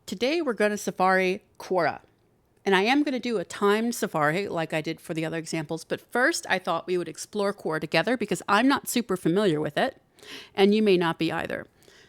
Today we're going to Safari Quora. And I am going to do a timed Safari like I did for the other examples. But first, I thought we would explore Quora together because I'm not super familiar with it, and you may not be either.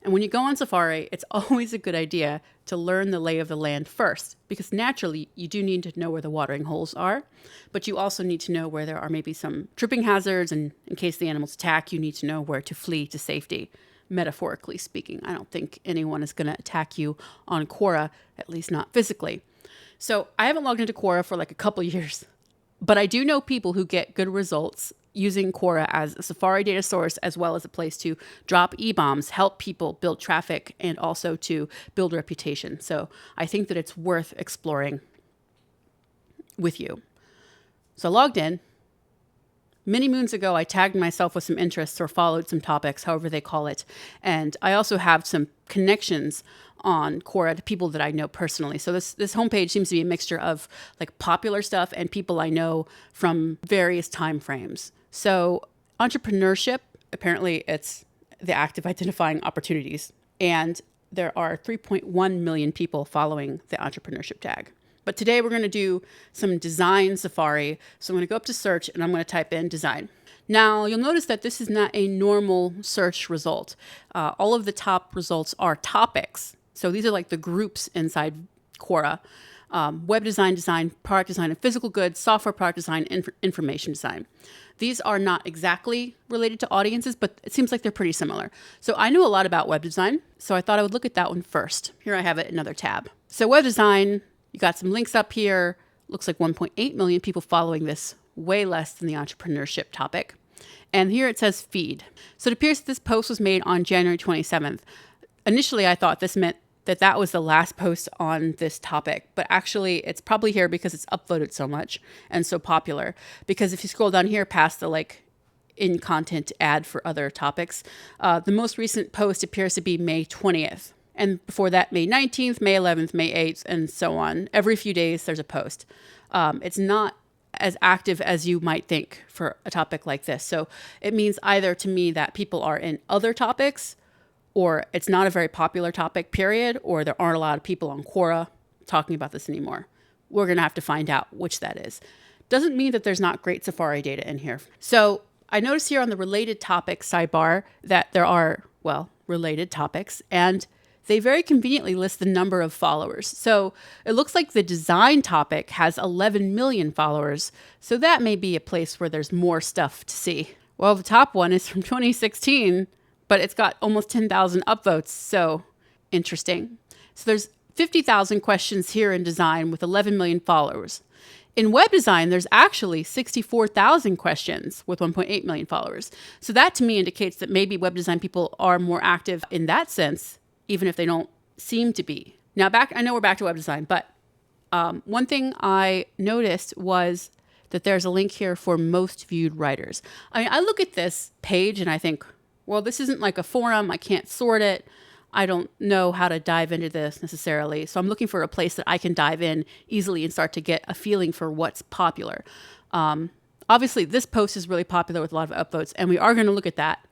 And when you go on Safari, it's always a good idea to learn the lay of the land first, because naturally you do need to know where the watering holes are, but you also need to know where there are maybe some tripping hazards, and in case the animals attack, you need to know where to flee to safety. Metaphorically speaking, I don't think anyone is going to attack you on Quora, at least not physically. So I haven't logged into Quora for like a couple years, but I do know people who get good results using Quora as a Safari data source, as well as a place to drop e-bombs, help people build traffic, and also to build reputation. So I think that it's worth exploring with you. So I logged in. Many moons ago, I tagged myself with some interests or followed some topics, however they call it. And I also have some connections on Quora to people that I know personally. So this homepage seems to be a mixture of like popular stuff and people I know from various time frames. So entrepreneurship, apparently it's the act of identifying opportunities. And there are 3.1 million people following the entrepreneurship tag. But today we're going to do some design Safari. So I'm going to go up to search and I'm going to type in design. Now you'll notice that this is not a normal search result. All of the top results are topics. So these are like the groups inside Quora. Web design, product design of physical goods, software product design, information design. These are not exactly related to audiences, but it seems like they're pretty similar. So I know a lot about web design, so I thought I would look at that one first. Here I have it, another tab. So web design, you got some links up here. Looks like 1.8 million people following this, way less than the entrepreneurship topic. And here it says feed. So it appears that this post was made on January 27th. Initially, I thought this meant that was the last post on this topic, but actually it's probably here because it's upvoted so much and so popular. Because if you scroll down here past the like in content ad for other topics, the most recent post appears to be May 20th. And before that, May 19th, May 11th, May 8th, and so on. Every few days, there's a post. It's not as active as you might think for a topic like this. So it means either to me that people are in other topics, or it's not a very popular topic, period, or there aren't a lot of people on Quora talking about this anymore. We're going to have to find out which that is. Doesn't mean that there's not great Safari data in here. So I noticed here on the related topics sidebar that there are, well, related topics, and they very conveniently list the number of followers. So it looks like the design topic has 11 million followers. So that may be a place where there's more stuff to see. Well, the top one is from 2016, but it's got almost 10,000 upvotes. So interesting. So there's 50,000 questions here in design with 11 million followers. In web design, there's actually 64,000 questions with 1.8 million followers. So that to me indicates that maybe web design people are more active in that sense, even if they don't seem to be. Now I know we're back to web design, but one thing I noticed was that there's a link here for most viewed writers. I look at this page and I think, well, this isn't like a forum. I can't sort it. I don't know how to dive into this necessarily. So I'm looking for a place that I can dive in easily and start to get a feeling for what's popular. Obviously, this post is really popular with a lot of upvotes, and we are going to look at that.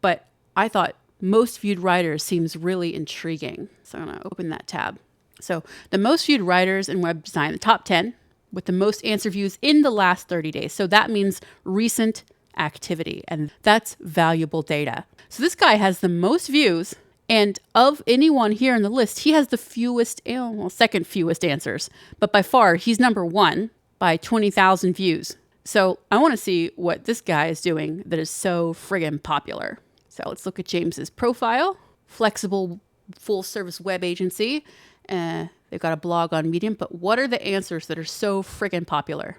But I thought most viewed writers seems really intriguing. So I'm going to open that tab. So the most viewed writers in web design, the top 10 with the most answer views in the last 30 days. So that means recent activity, and that's valuable data. So this guy has the most views, and of anyone here in the list, he has the fewest, second fewest answers, but by far he's number one by 20,000 views. So I want to see what this guy is doing that is so friggin' popular. So let's look at James's profile. Flexible full service web agency. They've got a blog on Medium, but what are the answers that are so friggin' popular?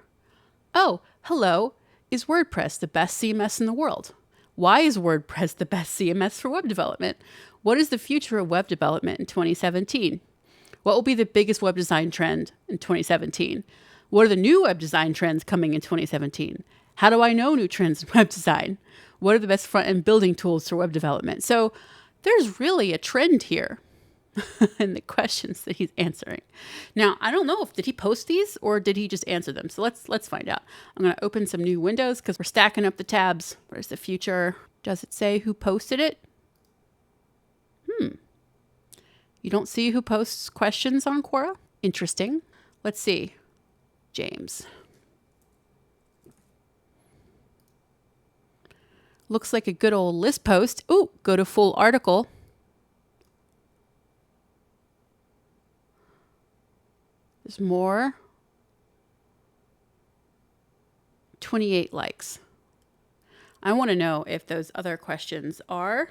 Oh, hello. Is WordPress the best CMS in the world? Why is WordPress the best CMS for web development? What is the future of web development in 2017? What will be the biggest web design trend in 2017? What are the new web design trends coming in 2017? How do I know new trends in web design? What are the best front-end building tools for web development? So there's really a trend here in the questions that he's answering. Now, I don't know did he post these or did he just answer them? So let's find out. I'm going to open some new windows because we're stacking up the tabs. Where's the future? Does it say who posted it? You don't see who posts questions on Quora? Interesting. Let's see. James. Looks like a good old list post. Ooh, go to full article. There's more. 28 likes. I want to know if those other questions are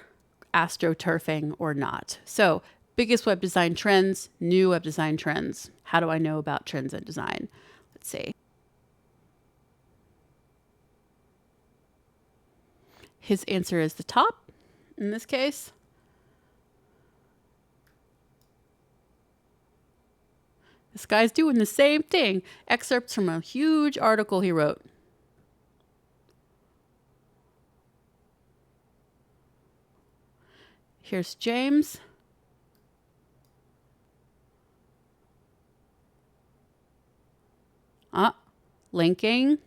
astroturfing or not. So, biggest web design trends, new web design trends. How do I know about trends in design? Let's see. His answer is the top in this case. This guy's doing the same thing. Excerpts from a huge article he wrote. Here's James. Linking.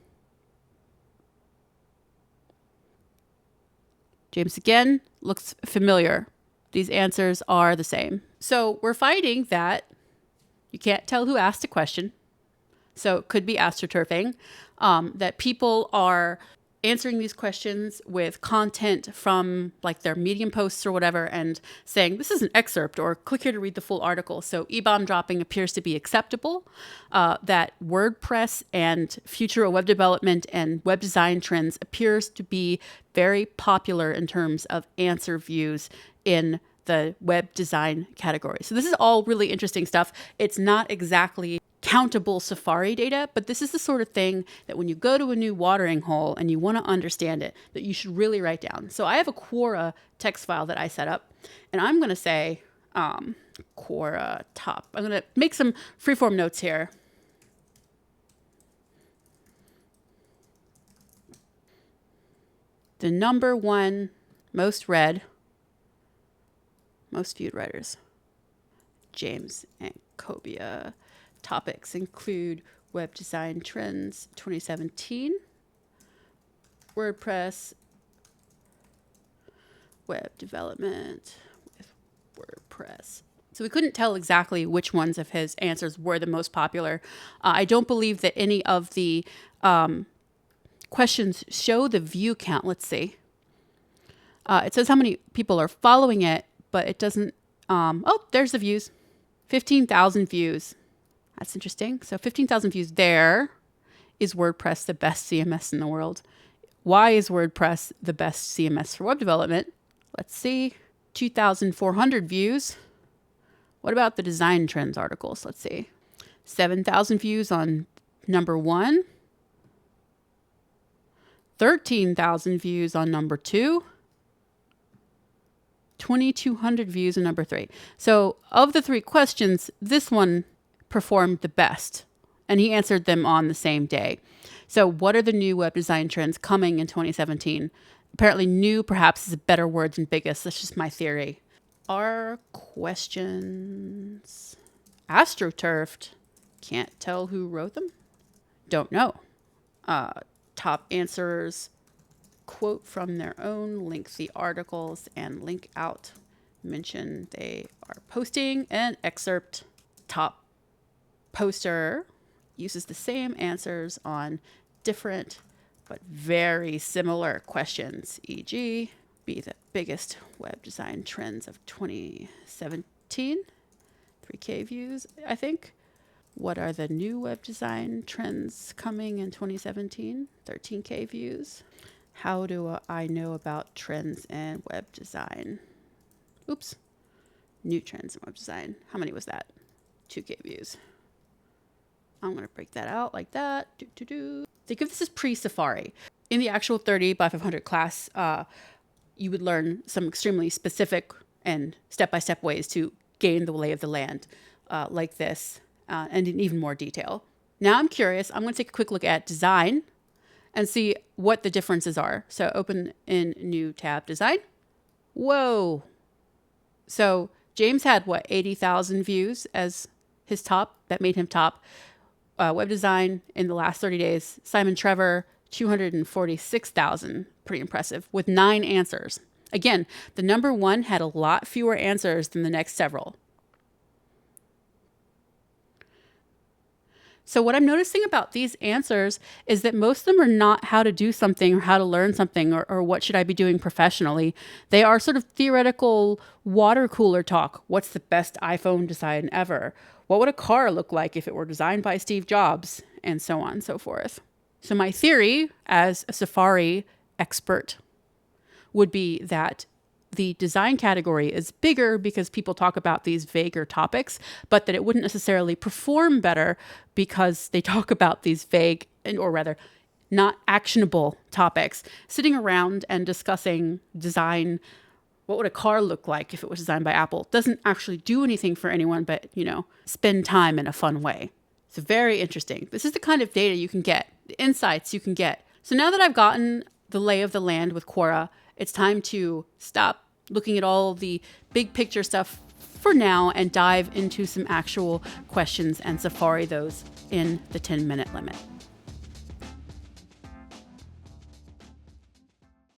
James again, looks familiar. These answers are the same. So we're finding that you can't tell who asked a question. So it could be astroturfing. That people are answering these questions with content from like their Medium posts or whatever and saying, this is an excerpt or click here to read the full article. So e-bomb dropping appears to be acceptable. That WordPress and future web development and web design trends appears to be very popular in terms of answer views in the web design category. So this is all really interesting stuff. It's not exactly countable Safari data, but this is the sort of thing that when you go to a new watering hole and you want to understand it, that you should really write down. So I have a Quora text file that I set up, and I'm going to say Quora top. I'm going to make some freeform notes here. The number one most read, most viewed writers, James and Cobia. Topics include web design trends 2017, WordPress, web development with WordPress. So we couldn't tell exactly which ones of his answers were the most popular. I don't believe that any of the questions show the view count. Let's see. It says how many people are following it, but it doesn't. Oh, there's the views. 15,000 views. That's interesting. So 15,000 views there. Is WordPress the best CMS in the world? Why is WordPress the best CMS for web development? Let's see. 2,400 views. What about the design trends articles? Let's see. 7,000 views on number 1. 13,000 views on number 2. 2,200 views on number 3. So of the 3 questions, this one performed the best, and he answered them on the same day. So what are the new web design trends coming in 2017? Apparently new perhaps is a better word than biggest. That's just my theory. Are questions astroturfed? Can't tell who wrote them. Don't know. Top answers, quote from their own, link the articles, and link out. Mention they are posting an excerpt. Top poster uses the same answers on different but very similar questions, e.g., be the biggest web design trends of 2017, 3K views, I think. What are the new web design trends coming in 2017, 13K views. How do I know about trends in web design? Oops, new trends in web design. How many was that? 2K views. I'm going to break that out like that. Think of this as pre-Safari. In the actual 30 by 500 class, you would learn some extremely specific and step-by-step ways to gain the lay of the land like this and in even more detail. Now I'm curious. I'm going to take a quick look at design and see what the differences are. So open in new tab, design. Whoa. So James had what, 80,000 views as his top? That made him top. Web design in the last 30 days. Simon Trevor, 246,000. Pretty impressive with 9 answers. Again, the number 1 had a lot fewer answers than the next several. So what I'm noticing about these answers is that most of them are not how to do something or how to learn something or what should I be doing professionally. They are sort of theoretical water cooler talk. What's the best iPhone design ever? What would a car look like if it were designed by Steve Jobs? And so on and so forth. So my theory as a Safari expert would be that the design category is bigger because people talk about these vaguer topics, but that it wouldn't necessarily perform better because they talk about these vague, or rather, not actionable topics. Sitting around and discussing design, what would a car look like if it was designed by Apple, doesn't actually do anything for anyone but, spend time in a fun way. It's very interesting. This is the kind of data you can get, the insights you can get. So now that I've gotten the lay of the land with Quora, it's time to stop looking at all the big picture stuff for now and dive into some actual questions and Safari those in the 10-minute limit.